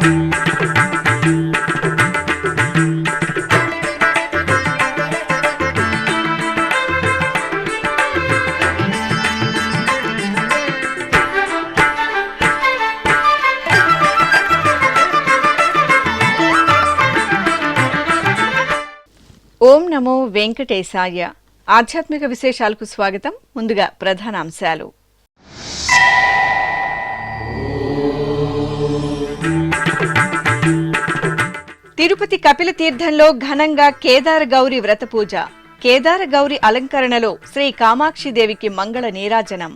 ఓం నమో వెంకటేశాయ. ఆధ్యాత్మిక విశేషాలకు స్వాగతం. ముందుగా ప్రధానాంశాలు. తిరుపతి కపిల తీర్థంలో ఘనంగా కేదార గౌరి వ్రత పూజ. కేదార గౌరి అలంకరణలో శ్రీ కామాక్షిదేవికి మంగళ నీరాజనం.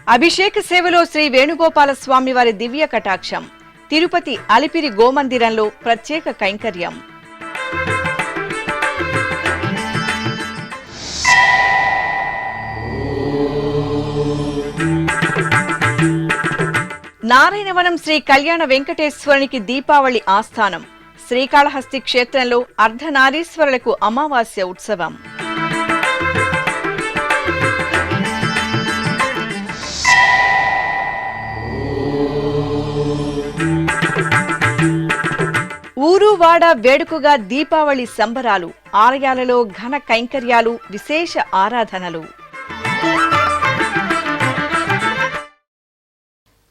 అభిషేక సేవలో శ్రీ వేణుగోపాల స్వామి వారి దివ్య కటాక్షం. తిరుపతి అలిపిరి గోమందిరంలో ప్రత్యేక కైంకర్యం. నారాయణవనం శ్రీ కళ్యాణ వెంకటేశ్వరునికి దీపావళి ఆస్థానం. శ్రీకాళహస్తి క్షేత్రంలో అర్ధనారీశ్వరులకు అమావాస్య ఉత్సవం. ఊరు వాడ వేడుకగా దీపావళి సంబరాలు. ఆలయాలలో ఘన కైంకర్యాలు, విశేష ఆరాధనలు.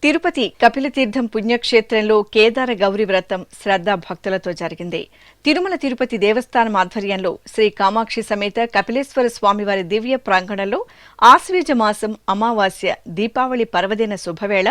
తిరుపతి కపిలతీర్థం పుణ్యక్షేత్రంలో కేదార గౌరి వ్రతం శ్రద్ధా భక్తులతో జరిగింది. తిరుమల తిరుపతి దేవస్థానం ఆధ్వర్యంలో శ్రీ కామాక్షి సమేత కపిలేశ్వర స్వామివారి దివ్య ప్రాంగణంలో ఆశ్వీజ మాసం అమావాస్య దీపావళి పర్వదిన శుభవేళ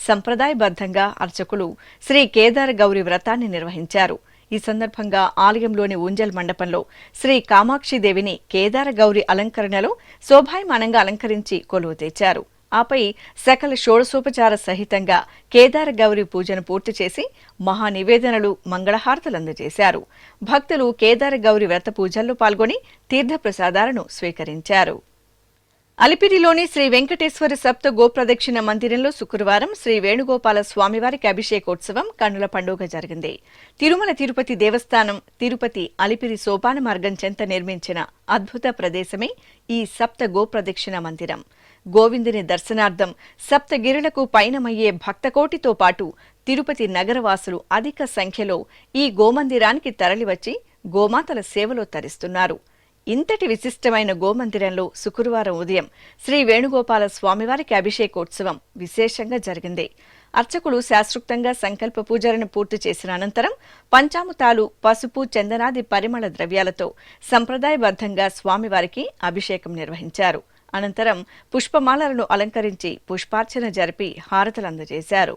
సంప్రదాయబద్ధంగా అర్చకులు శ్రీ కేదార గౌరి వ్రతాన్ని నిర్వహించారు. ఈ సందర్భంగా ఆలయంలోని ఊంజల్ మండపంలో శ్రీ కామాక్షిదేవిని కేదార గౌరి అలంకరణలో శోభాయమానంగా అలంకరించి కొలువు తెచ్చారు. ఆపై సకల షోడశోపచార సహితంగా కేదార గౌరి పూజను పూర్తి చేసి మహానివేదనలు, మంగళహారతులు అందజేశారు. భక్తులు కేదార గౌరి వ్రత పూజల్లో పాల్గొని తీర్థప్రసాదాలను స్వీకరించారు. అలిపిరిలోని శ్రీ వెంకటేశ్వర సప్త గోప్రదక్షిణ మందిరంలో శుక్రవారం శ్రీ వేణుగోపాల స్వామివారికి అభిషేకోత్సవం కన్నుల పండుగ జరిగింది. తిరుమల తిరుపతి దేవస్థానం తిరుపతి అలిపిరి సోపాన మార్గం చెంత నిర్మించిన అద్భుత ప్రదేశమే ఈ సప్త గోప్రదక్షిణ మందిరం. గోవిందుని దర్శనార్థం సప్తగిరులకు పయనమయ్యే భక్తకోటితో పాటు తిరుపతి నగరవాసులు అధిక సంఖ్యలో ఈ గోమందిరానికి తరలివచ్చి గోమాతల సేవలో తరిస్తున్నారు. ఇంతటి విశిష్టమైన గోమందిరంలో శుక్రవారం ఉదయం శ్రీ వేణుగోపాల స్వామివారికి అభిషేకోత్సవం విశేషంగా జరిగింది. అర్చకులు శాస్త్రోక్తంగా సంకల్ప పూజలను పూర్తి చేసిన అనంతరం పంచామృతాలు, పసుపు, చందనాది పరిమళ ద్రవ్యాలతో సంప్రదాయబద్ధంగా స్వామివారికి అభిషేకం నిర్వహించారు. అనంతరం పుష్పమాలలను అలంకరించి పుష్పార్చన జరిపి హారతులు అందజేశారు.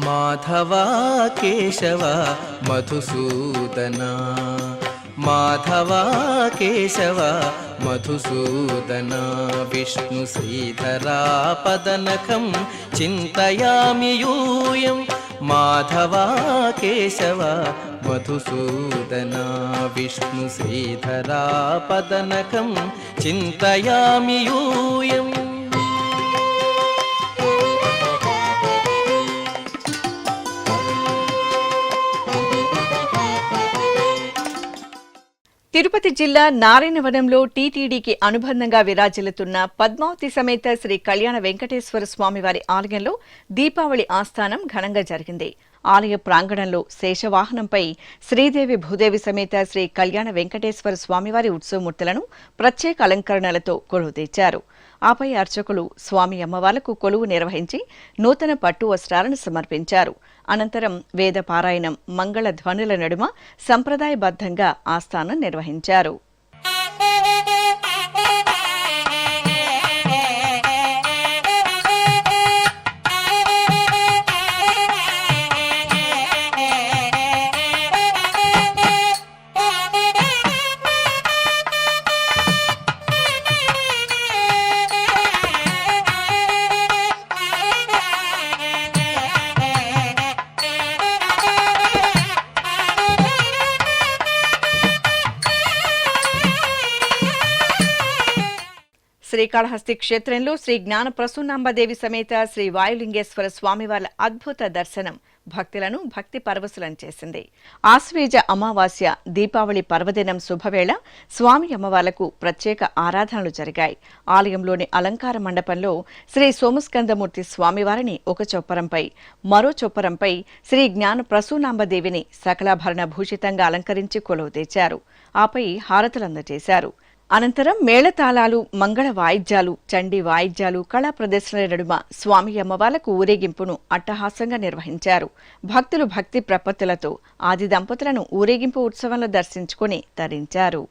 మాధవ కేశవ మధుసూదన, మాధవ కేశవ మధుసూదన, విష్ణు శ్రీధరా పదనఖం చింతయామి యూయం. మాధవ కేశవ మధుసూదన, విష్ణు శ్రీధరా పదనఖం చింతయామి యూయం. తిరుపతి జిల్లా నారాయణవనంలో టీటీడీకి అనుబంధంగా విరాజిల్లుతున్న పద్మావతి సమేత శ్రీ కళ్యాణ వెంకటేశ్వర స్వామివారి ఆలయంలో దీపావళి ఆస్థానం ఘనంగా జరిగింది. ఆలయ ప్రాంగణంలో శేషవాహనంపై శ్రీదేవి భూదేవి సమేత శ్రీ కళ్యాణ వెంకటేశ్వర స్వామివారి ఉత్సవమూర్తులను ప్రత్యేక అలంకరణలతో కొలువు తెచ్చారు. ఆపై అర్చకులు స్వామి అమ్మవార్లకు కొలువు నిర్వహించి నూతన పట్టు వస్త్రాలను సమర్పించారు. అనంతరం వేద పారాయణం, మంగళ ధ్వనుల నడుమ సంప్రదాయబద్ధంగా ఆస్థానం నిర్వహించారు. శ్రీకాళహస్తి క్షేత్రంలో శ్రీ జ్ఞాన ప్రసూనాంబదేవి సమేత శ్రీ వాయులింగేశ్వర స్వామివార్ల అద్భుత దర్శనం భక్తులను భక్తి పరవశులను చేసింది. ఆశ్వేజ అమావాస్య దీపావళి పర్వదినం శుభవేళ స్వామి అమ్మవార్లకు ప్రత్యేక ఆరాధనలు జరిగాయి. ఆలయంలోని అలంకార మండపంలో శ్రీ సోమస్కందమూర్తి స్వామివారిని ఒక చొప్పరంపై, మరో చొప్పరంపై శ్రీ జ్ఞాన ప్రసూనాంబదేవిని సకలాభరణ భూషితంగా అలంకరించి కొలువు తెచ్చారు. ఆపై హారతులందజేశారు. అనంతరం మేళతాళాలు, మంగళ వాయిద్యాలు, చండీ వాయిద్యాలు, కళా ప్రదర్శనల నడుమ స్వామి అమ్మవార్లకు ఊరేగింపును అట్టహాసంగా నిర్వహించారు. భక్తులు భక్తి ప్రపత్తులతో ఆది దంపతులను ఊరేగింపు ఉత్సవంలో దర్శించుకుని తరించారు.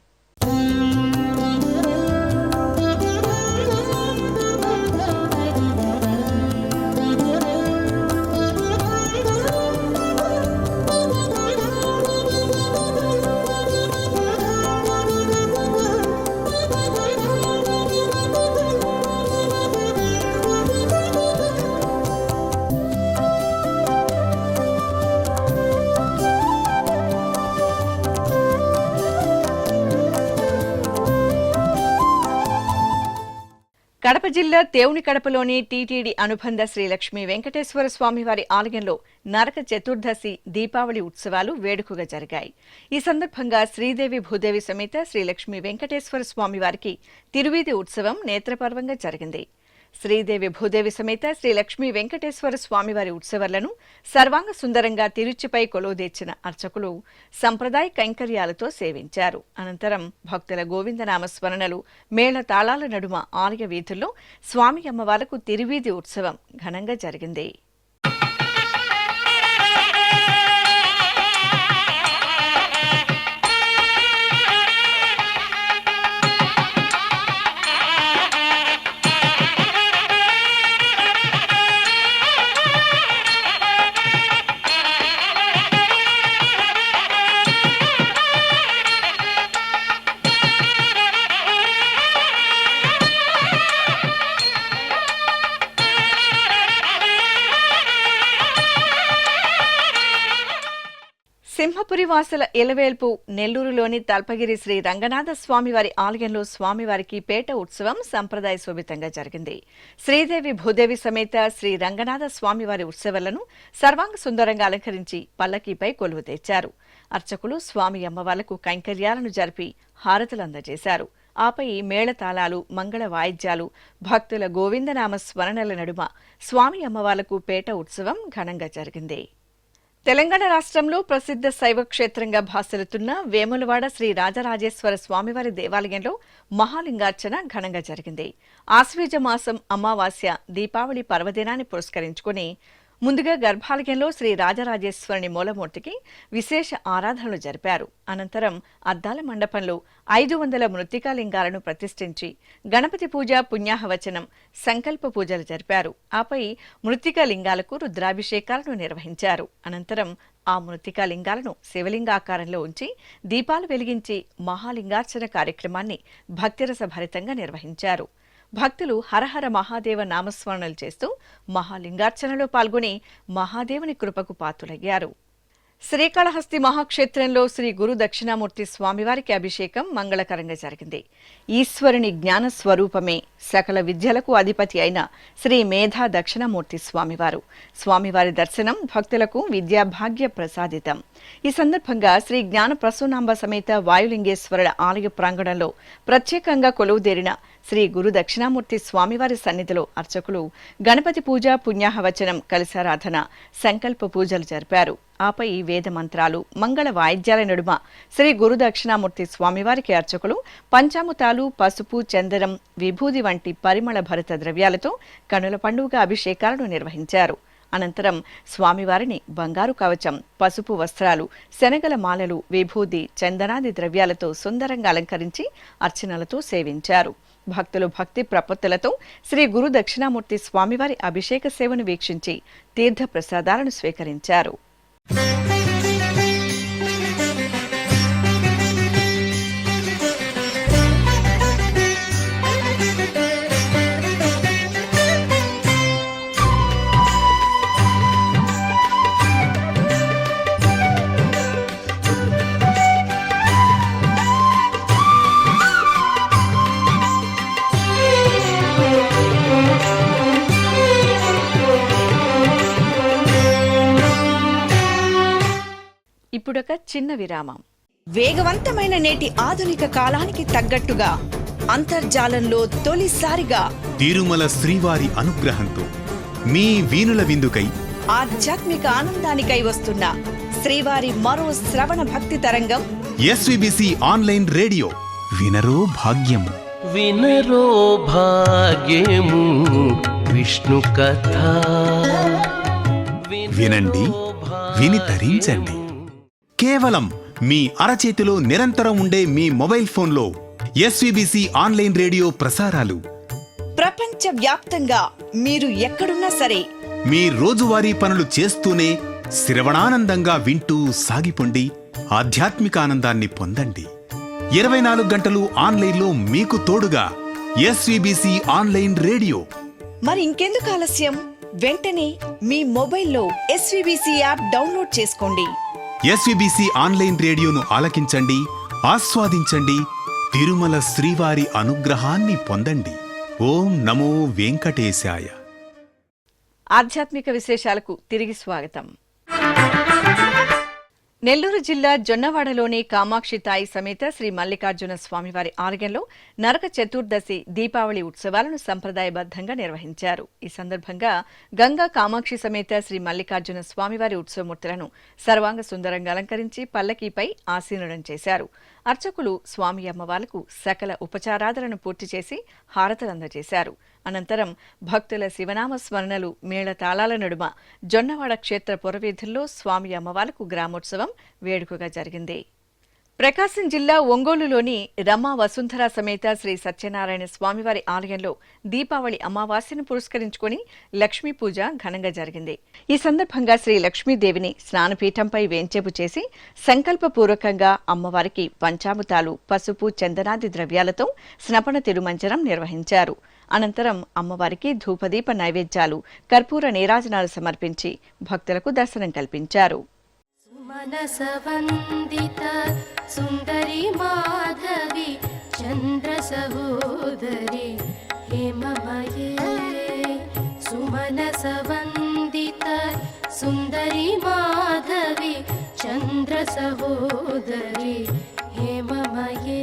కడప జిల్లా దేవునికడపలోని టీటీడీ అనుబంధ శ్రీ లక్ష్మీ వెంకటేశ్వర స్వామివారి ఆలయంలో నరక చతుర్దశి దీపావళి ఉత్సవాలు వేడుకగా జరిగాయి. ఈ సందర్భంగా శ్రీదేవి భూదేవి సమేత శ్రీ లక్ష్మీ వెంకటేశ్వర స్వామివారికి తిరువీధి ఉత్సవం నేత్రపర్వంగా జరిగింది. శ్రీదేవి భూదేవి సమేత శ్రీ లక్ష్మీ వెంకటేశ్వర స్వామివారి ఉత్సవాలను సర్వాంగ సుందరంగా తిరుచిపై కొలువుదీర్చిన అర్చకులు సంప్రదాయ కైంకర్యాలతో సేవించారు. అనంతరం భక్తుల గోవిందనామ స్మరణలు, మేళ తాళాల నడుమ ఆలయ వీధుల్లో స్వామి అమ్మవార్లకు తిరువీధి ఉత్సవం ఘనంగా జరిగింది. సింహపురి వాసుల ఇలవేల్పు నెల్లూరులోని తల్పగిరి శ్రీ రంగనాథ స్వామివారి ఆలయంలో స్వామివారికి పేట ఉత్సవం సంప్రదాయ శోభితంగా జరిగింది. శ్రీదేవి భూదేవి సమేత శ్రీ రంగనాథ స్వామివారి ఉత్సవాలను సర్వాంగ సుందరంగా అలంకరించి పల్లకీపై కొలువు తెచ్చారు. అర్చకులు స్వామి అమ్మవార్లకు కైంకర్యాలను జరిపి హారతులు అందజేశారు. ఆపై మేళతాళాలు, మంగళ వాయిద్యాలు, భక్తుల గోవిందనామ స్మరణల నడుమ స్వామి అమ్మవార్లకు పేట ఉత్సవం ఘనంగా జరిగింది. తెలంగాణ రాష్ట్రంలో ప్రసిద్ధ శైవ క్షేత్రంగా భాసిల్లుతున్న వేములవాడ శ్రీ రాజరాజేశ్వర స్వామివారి దేవాలయంలో మహాలింగార్చన ఘనంగా జరిగింది. ఆశ్వేజ మాసం అమావాస్య దీపావళి పర్వదినాన్ని పురస్కరించుకుని ముందుగా గర్భాలయంలో శ్రీ రాజరాజేశ్వరుని మూలమూర్తికి విశేష ఆరాధనలు జరిపారు. అనంతరం అద్దాల మండపంలో 500 మృత్తికాలింగాలను ప్రతిష్ఠించి గణపతి పూజ, పుణ్యాహవచనం, సంకల్ప పూజలు జరిపారు. ఆపై మృత్తికాలింగాలకు రుద్రాభిషేకాలను నిర్వహించారు. అనంతరం ఆ మృత్తికాలింగాలను శివలింగాకారంలో ఉంచి దీపాలు వెలిగించి మహాలింగార్చన కార్యక్రమాన్ని భక్తిరస భరితంగా నిర్వహించారు. భక్తులు హరహర మహాదేవ నామస్మరణలు చేస్తూ మహాలింగార్చనలో పాల్గొని మహాదేవుని కృపకు పాత్రులయ్యారు. శ్రీకాళహస్తి మహాక్షేత్రంలో శ్రీ గురు దక్షిణామూర్తి స్వామివారికి అభిషేకం మంగళకరంగా జరిగింది. ఈశ్వరుని జ్ఞాన స్వరూపమే సకల విద్యలకు అధిపతి అయిన శ్రీ మేధా దక్షిణామూర్తి స్వామివారి దర్శనం భక్తులకు విద్యాభాగ్య ప్రసాదితం. ఈ సందర్భంగా శ్రీ జ్ఞాన ప్రసూనాంబ సమేత వాయులింగేశ్వరుల ఆలయ ప్రాంగణంలో ప్రత్యేకంగా కొలువుదేరిన శ్రీ గురు దక్షిణామూర్తి స్వామివారి సన్నిధిలో అర్చకులు గణపతి పూజ, పుణ్యాహవచనం, కలశారాధన, సంకల్ప పూజలు జరిపారు. ఆపై వేద మంత్రాలు, మంగళ వాయిద్యాల నడుమ శ్రీ గురు దక్షిణామూర్తి స్వామివారికి అర్చకులు పంచామృతాలు, పసుపు, చందనం, విభూది వంటి పరిమళ భరిత ద్రవ్యాలతో కనుల పండుగ అభిషేకాలను నిర్వహించారు. అనంతరం స్వామివారిని బంగారు కవచం, పసుపు వస్త్రాలు, శనగల మాలలు, విభూది, చందనాది ద్రవ్యాలతో సుందరంగా అలంకరించి అర్చనలతో సేవించారు. భక్తులు భక్తి ప్రపత్తులతో శ్రీ గురు దక్షిణామూర్తి స్వామివారి అభిషేక సేవను వీక్షించి తీర్థ ప్రసాదాలను స్వీకరించారు. ఇప్పుడొక చిన్న విరామం. వేగవంతమైన నేటి ఆధునిక కాలానికి తగ్గట్టుగా అంతర్జాలంలో తొలిసారిగా తిరుమల శ్రీవారి అనుగ్రహంతో మీ వీణుల విందుకై ఆధ్యాత్మిక ఆనందానికై వస్తున్న శ్రీవారి మరో శ్రవణ భక్తి తరంగం ఎస్విబిసి ఆన్లైన్ రేడియో. వినరో భాగ్యము. వినరో భాగ్యము విష్ణు కథ. వినండి, విని తరించండి. కేవలం మీ అరచేతిలో నిరంతరం ఉండే మీ మొబైల్ ఫోన్లో ఎస్విబిసి ఆన్లైన్ రేడియో ప్రసారాలు ప్రపంచ వ్యాప్తంగా మీరు ఎక్కడున్నా సరే మీ రోజువారీ పనులు చేస్తూనే శ్రవణానందంగా వింటూ సాగిపోండి. ఆధ్యాత్మిక ఆనందాన్ని పొందండి. 24 గంటలు ఆన్లైన్లో మీకు తోడుగా ఎస్విబిసి ఆన్లైన్ రేడియో. మరి ఇంకెందుకు ఆలస్యం? వెంటనే మీ మొబైల్లో ఎస్విబిసి యాప్ డౌన్లోడ్ చేసుకోండి. ఎస్విబిసి ఆన్లైన్ రేడియోను ఆలకించండి, ఆస్వాదించండి. తిరుమల శ్రీవారి అనుగ్రహాన్ని పొందండి. ఓం నమో వెంకటేశాయ. ఆధ్యాత్మిక విశేషాలకు తిరిగి స్వాగతం. నెల్లూరు జిల్లా జొన్నవాడలోని కామాక్షి తాయి సమేత శ్రీ మల్లికార్జున స్వామివారి ఆలయంలో నరక చతుర్దశి దీపావళి ఉత్సవాలను సంప్రదాయబద్ధంగా నిర్వహించారు. ఈ సందర్భంగా గంగా కామాక్షి సమేత శ్రీ మల్లికార్జున స్వామివారి ఉత్సవమూర్తులను సర్వాంగ సుందరంగా అలంకరించి పల్లకీపై ఆసీనుడం చేశారు. అర్చకులు స్వామి అమ్మవార్లకు సకల ఉపచారాదులను పూర్తి చేసి హారతలందజేశారు. అనంతరం భక్తుల శివనామ స్మరణలు, మేళతాళాల నడుమ జొన్నవాడ క్షేత్ర పురవీధుల్లో స్వామి అమ్మవార్లకు గ్రామోత్సవం వేడుకగా జరిగింది. ప్రకాశం జిల్లా ఒంగోలులోని రమా వసుంధర సమేత శ్రీ సత్యనారాయణ స్వామివారి ఆలయంలో దీపావళి అమావాస్యను పురస్కరించుకుని లక్ష్మీ పూజ ఘనంగా జరిగింది. ఈ సందర్భంగా శ్రీ లక్ష్మీదేవిని స్నానపీఠంపై వేంచేపు చేసి సంకల్పపూర్వకంగా అమ్మవారికి పంచామృతాలు, పసుపు, చందనాది ద్రవ్యాలతో స్నపన తిరుమంజనం నిర్వహించారు. అనంతరం అమ్మవారికి ధూపదీప నైవేద్యాలు, కర్పూర నీరాజనాలు సమర్పించి భక్తులకు దర్శనం కల్పించారు. మనసవందిత సుందరి మాధవి చంద్ర సహోదరి హేమమయే సుమనసవందిత సుందరి మాధవి చంద్ర సహోదరి హేమమయే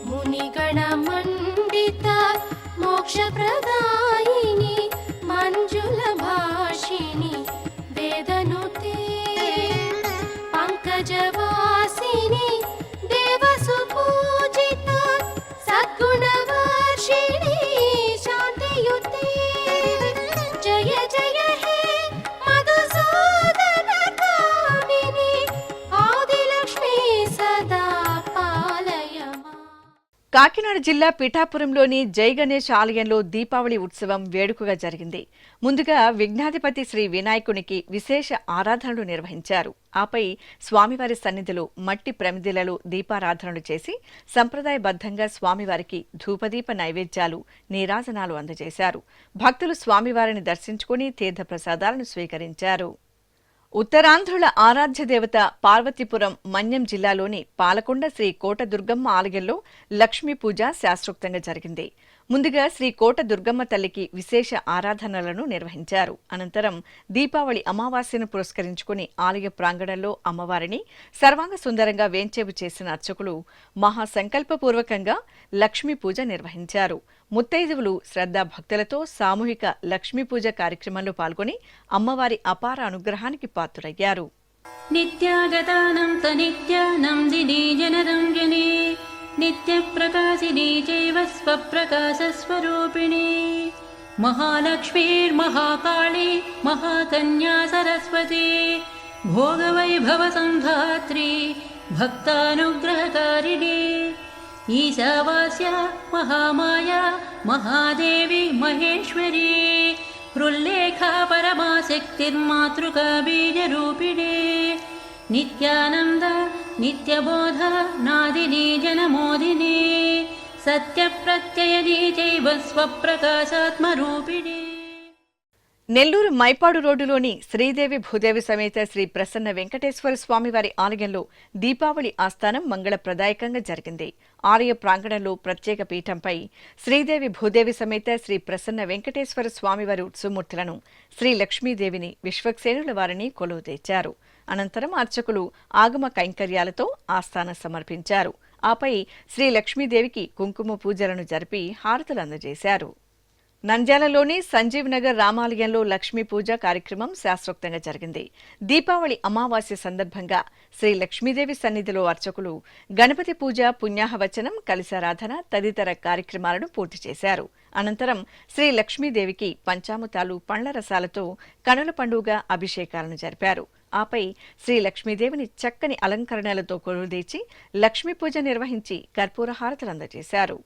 మునిగణ మండిత మోక్ష ప్రదాయిని మంజుల భాషిని వేదనుతే పంకజవాసిని దేవసు పూజిత సద్గుణవర్షిణి శాంతియుతే జయ జయ హే మధుసూదన కామిని ఆదిలక్ష్మి సదా పాలయమా. కాకినాడ జిల్లా పిఠాపురంలోని జై గణేష్ ఆలయంలో దీపావళి ఉత్సవం వేడుకగా జరిగింది. ముందుగా విఘ్నాధిపతి శ్రీ వినాయకునికి విశేష ఆరాధనలు నిర్వహించారు. ఆపై స్వామివారి సన్నిధిలో మట్టి ప్రమిదలలో దీపారాధనలు చేసి సంప్రదాయబద్ధంగా స్వామివారికి ధూపదీప నైవేద్యాలు, నీరాజనాలు అందజేశారు. భక్తులు స్వామివారిని దర్శించుకుని తీర్థప్రసాదాలను స్వీకరించారు. ఉత్తరాంధ్రుల ఆరాధ్య దేవత పార్వతీపురం మన్యం జిల్లాలోని పాలకొండ శ్రీ కోట దుర్గమ్మ ఆలయంలో లక్ష్మీ పూజ శాస్త్రోక్తంగా జరిగింది. ముందుగా శ్రీ కోట దుర్గమ్మ తల్లికి విశేష ఆరాధనలను నిర్వహించారు. అనంతరం దీపావళి అమావాస్యను పురస్కరించుకుని ఆలయ ప్రాంగణంలో అమ్మవారిని సర్వాంగ సుందరంగా వేంచేపు చేసిన అర్చకులు మహాసంకల్పపూర్వకంగా లక్ష్మీ పూజ నిర్వహించారు. ముత్తైదువులు శ్రద్ధాభక్తులతో సామూహిక లక్ష్మీ పూజ కార్యక్రమంలో పాల్గొని అమ్మవారి అపార అనుగ్రహానికి పాత్రులయ్యారు. నిత్యాగతానం తనిత్యానందినీ జనరంజనే నిత్యప్రకాశినీ చైవ స్వప్రకాశస్వరూపిణీ మహాలక్ష్మీర్మహాకాళీ మహాకన్యా సరస్వతీ భోగవైభవసంధాత్రీ భక్తానుగ్రహకారిణీ ఈశావాస్య మహామాయా మహాదేవి మహేశ్వరీ హృల్లేఖా పరమాశక్తిర్మాతృకా బీజరూపిణీ నిత్యానంద నిత్యబోధ నాదినీ జనమోదినీ సత్యప్రత్యయనీ చైవ స్వప్రకాశాత్మరూపిణీ. నెల్లూరు మైపాడు రోడ్డులోని శ్రీదేవి భూదేవి సమేత శ్రీ ప్రసన్న వెంకటేశ్వర స్వామివారి ఆలయంలో దీపావళి ఆస్థానం మంగళప్రదాయకంగా జరిగింది. ఆలయ ప్రాంగణంలో ప్రత్యేక పీఠంపై శ్రీదేవి భూదేవి సమేత శ్రీ ప్రసన్న వెంకటేశ్వర స్వామివారి ఉత్సవమూర్తులను శ్రీ లక్ష్మీదేవిని విశ్వక్సేనుల వారిని కొలువు తెచ్చారు. అనంతరం అర్చకులు ఆగమ కైంకర్యాలతో ఆస్థానం సమర్పించారు. ఆపై శ్రీ లక్ష్మీదేవికి కుంకుమ పూజలను జరిపి హారతులు అందజేశారు. నంద్యాలలోని సంజీవ్ నగర్ రామాలయంలో లక్ష్మీ పూజ కార్యక్రమం శాస్త్రోక్తంగా జరిగింది. దీపావళి అమావాస్య సందర్భంగా శ్రీ లక్ష్మీదేవి సన్నిధిలో అర్చకులు గణపతి పూజ, పుణ్యాహవచనం, కలశారాధన తదితర కార్యక్రమాలను పూర్తి చేశారు. అనంతరం శ్రీ లక్ష్మీదేవికి పంచామృతాలు, పండ్ల రసాలతో కనుల పండుగ అభిషేకాలను జరిపారు. ఆపై శ్రీ లక్ష్మీదేవిని చక్కని అలంకరణలతో కొలువుదీర్చి లక్ష్మీ పూజ నిర్వహించి కర్పూర హారతులు అందజేశారు.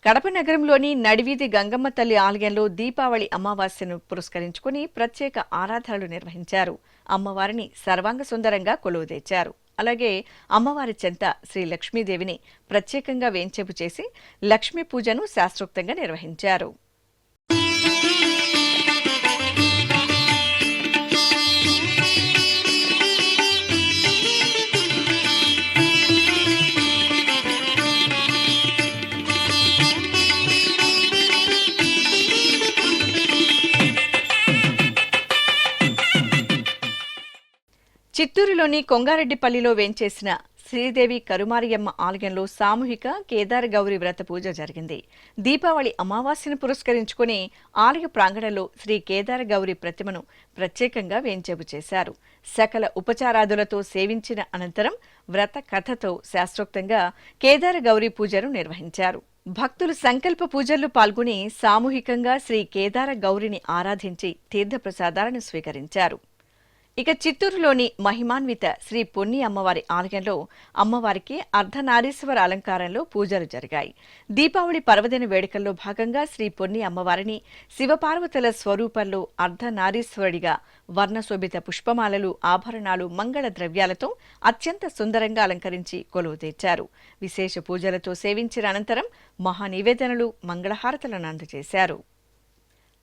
కడప నగరంలోని నడివీధి గంగమ్మ తల్లి ఆలయంలో దీపావళి అమావాస్యను పురస్కరించుకుని ప్రత్యేక ఆరాధనలు నిర్వహించారు. అమ్మవారిని సర్వాంగ సుందరంగా కొలువుదీర్చారు. అలాగే అమ్మవారి చెంత శ్రీ లక్ష్మీదేవిని ప్రత్యేకంగా వేంచేపు చేసి లక్ష్మీ పూజను శాస్త్రోక్తంగా నిర్వహించారు. చిత్తూరులోని కొంగారెడ్డిపల్లిలో వేంచేసిన శ్రీదేవి కరుమారియమ్మ ఆలయంలో సామూహిక కేదార గౌరి వ్రత పూజ జరిగింది. దీపావళి అమావాస్యను పురస్కరించుకుని ఆలయ ప్రాంగణంలో శ్రీ కేదార గౌరి ప్రతిమను ప్రత్యేకంగా వేంచేపు చేశారు. సకల ఉపచారాదులతో సేవించిన అనంతరం వ్రత కథతో శాస్త్రోక్తంగా కేదార గౌరి పూజను నిర్వహించారు. భక్తులు సంకల్ప పూజల్లో పాల్గొని సామూహికంగా శ్రీ కేదార గౌరిని ఆరాధించి తీర్థప్రసాదాలను స్వీకరించారు. ఇక చిత్తూరులోని మహిమాన్విత శ్రీ పొన్ని అమ్మవారి ఆలయంలో అమ్మవారికి అర్ధనారీశ్వర అలంకారంలో పూజలు జరిగాయి. దీపావళి పర్వదిన వేడుకల్లో భాగంగా శ్రీ పొన్ని అమ్మవారిని శివపార్వతుల స్వరూపంలో అర్ధనారీశ్వరుడిగా వర్ణశోభిత పుష్పమాలలు, ఆభరణాలు, మంగళ ద్రవ్యాలతో అత్యంత సుందరంగా అలంకరించి కొలువు తీర్చారు. విశేష పూజలతో సేవించిన అనంతరం మహానివేదనలు, మంగళహారతులను అందజేశారు.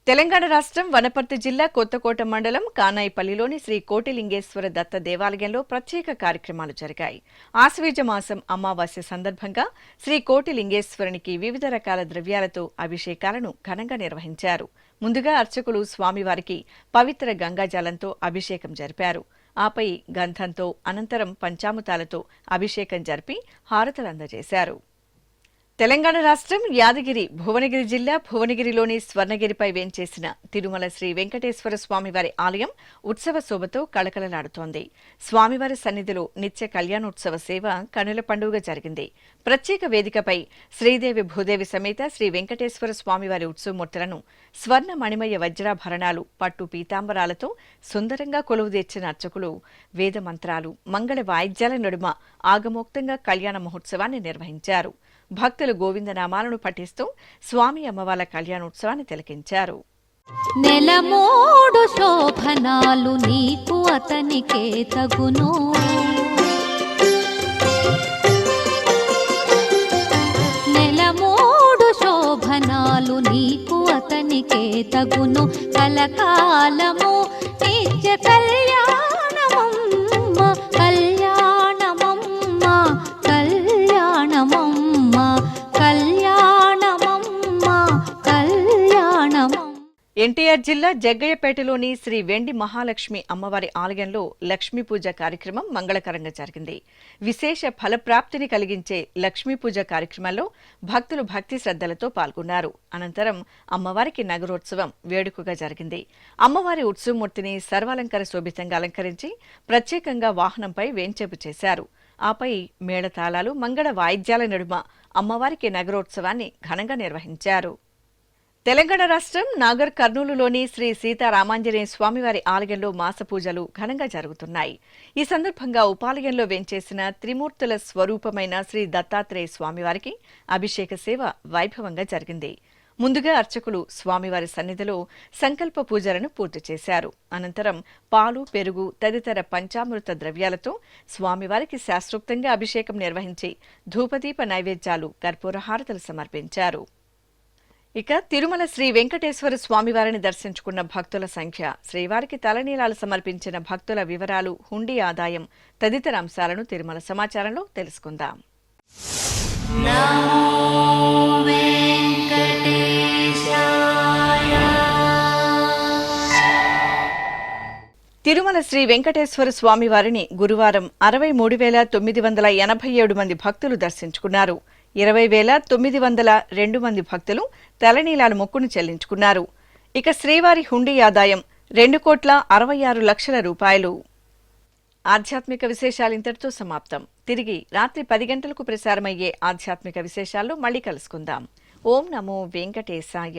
తెలంగాణ రాష్ట్రం వనపర్తి జిల్లా కొత్తకోట మండలం కానాయిపల్లిలోని శ్రీ కోటిలింగేశ్వర దత్త దేవాలయంలో ప్రత్యేక కార్యక్రమాలు జరిగాయి. ఆశ్వీజ మాసం అమావాస్య సందర్భంగా శ్రీ కోటిలింగేశ్వరునికి వివిధ రకాల ద్రవ్యాలతో అభిషేకాలను ఘనంగా నిర్వహించారు. ముందుగా అర్చకులు స్వామివారికి పవిత్ర గంగాజలంతో అభిషేకం జరిపారు. ఆపై గంధంతో, అనంతరం పంచామృతాలతో అభిషేకం జరిపి హారతులు అందజేశారు. తెలంగాణ రాష్ట్రం యాదగిరి భువనగిరి జిల్లా భువనగిరిలోని స్వర్ణగిరిపై వేంచేసిన తిరుమల శ్రీ వెంకటేశ్వర స్వామివారి ఆలయం ఉత్సవ శోభతో కళకళలాడుతోంది. స్వామివారి సన్నిధిలో నిత్య కళ్యాణోత్సవ సేవ కనుల పండుగ జరిగింది. ప్రత్యేక వేదికపై శ్రీదేవి భూదేవి సమేత శ్రీ వెంకటేశ్వర స్వామివారి ఉత్సవమూర్తులను స్వర్ణ మణిమయ వజ్రాభరణాలు, పట్టు పీతాంబరాలతో సుందరంగా కొలువుదీర్చిన అర్చకులు వేద మంత్రాలు, మంగళ వాయిద్యాల నడుమ ఆగమోక్తంగా కళ్యాణ మహోత్సవాన్ని నిర్వహించారు. భక్తులు గోవిందనామాలను పఠిస్తూ స్వామి అమ్మవార్ల కళ్యాణోత్సవాన్ని తిలకించారు. నెలమూడు శోభనాలు నీకు అతనికే తగును, నెలమూడు శోభనాలు నీకు అతనికే తగును, కలకాలము నిత్య కళ్యాణమమ్మ కళ్యాణమమ్మ కళ్యాణమమ్మ కళ్యాణమమ్మ కళ్యాణమమ్మ. ఎన్టీఆర్ జిల్లా జగ్గయ్యపేటలోని శ్రీ వెండి మహాలక్ష్మి అమ్మవారి ఆలయంలో లక్ష్మీ పూజ కార్యక్రమం మంగళకరంగా జరిగింది. విశేష ఫలప్రాప్తిని కలిగించే లక్ష్మీ పూజ కార్యక్రమంలో భక్తులు భక్తి శ్రద్ధలతో పాల్గొన్నారు. అనంతరం అమ్మవారికి నగరోత్సవం వేడుకగా జరిగింది. అమ్మవారి ఉత్సవమూర్తిని సర్వాలంకార శోభితంగా అలంకరించి ప్రత్యేకంగా వాహనంపై వేంచేపు చేశారు. ఆపై మేళతాళాలు, మంగళ వాయిద్యాల నడుమ అమ్మవారికి నగరోత్సవాన్ని ఘనంగా నిర్వహించారు. తెలంగాణ రాష్ట్రం నాగర్ కర్నూలులోని శ్రీ సీతారామాంజనేయ స్వామివారి ఆలయంలో మాస పూజలు ఘనంగా జరుగుతున్నాయి. ఈ సందర్భంగా ఉపాలయంలో వేంచేసిన త్రిమూర్తుల స్వరూపమైన శ్రీ దత్తాత్రేయ స్వామివారికి అభిషేక సేవ వైభవంగా జరిగింది. ముందుగా అర్చకులు స్వామివారి సన్నిధిలో సంకల్ప పూజలను పూర్తి చేశారు. అనంతరం పాలు, పెరుగు తదితర పంచామృత ద్రవ్యాలతో స్వామివారికి శాస్త్రోక్తంగా అభిషేకం నిర్వహించి ధూపదీప నైవేద్యాలు, కర్పూర హారతులు సమర్పించారు. ఇక తిరుమల శ్రీ వెంకటేశ్వర స్వామివారిని దర్శించుకున్న భక్తుల సంఖ్య, శ్రీవారికి తలనీలాలు సమర్పించిన భక్తుల వివరాలు, హుండీ ఆదాయం తదితర అంశాలను తిరుమల సమాచారంలో తెలుసుకుందాం. తిరుమల శ్రీ వెంకటేశ్వర స్వామివారిని గురువారం 63,987 మంది భక్తులు దర్శించుకున్నారు. 20,902 మంది భక్తులు తలనీలాల మొక్కును చెల్లించుకున్నారు. ఇక శ్రీవారి హుండీ ఆదాయం 2,66,00,000 రూపాయలు. ఆధ్యాత్మిక విశేషాలు ఇంతటితో సమాప్తం. తిరిగి రాత్రి 10 గంటలకు ప్రసారమయ్యే ఆధ్యాత్మిక విశేషాల్లో మళ్ళీ కలుసుకుందాం. ఓం నమో వెంకటేశాయ.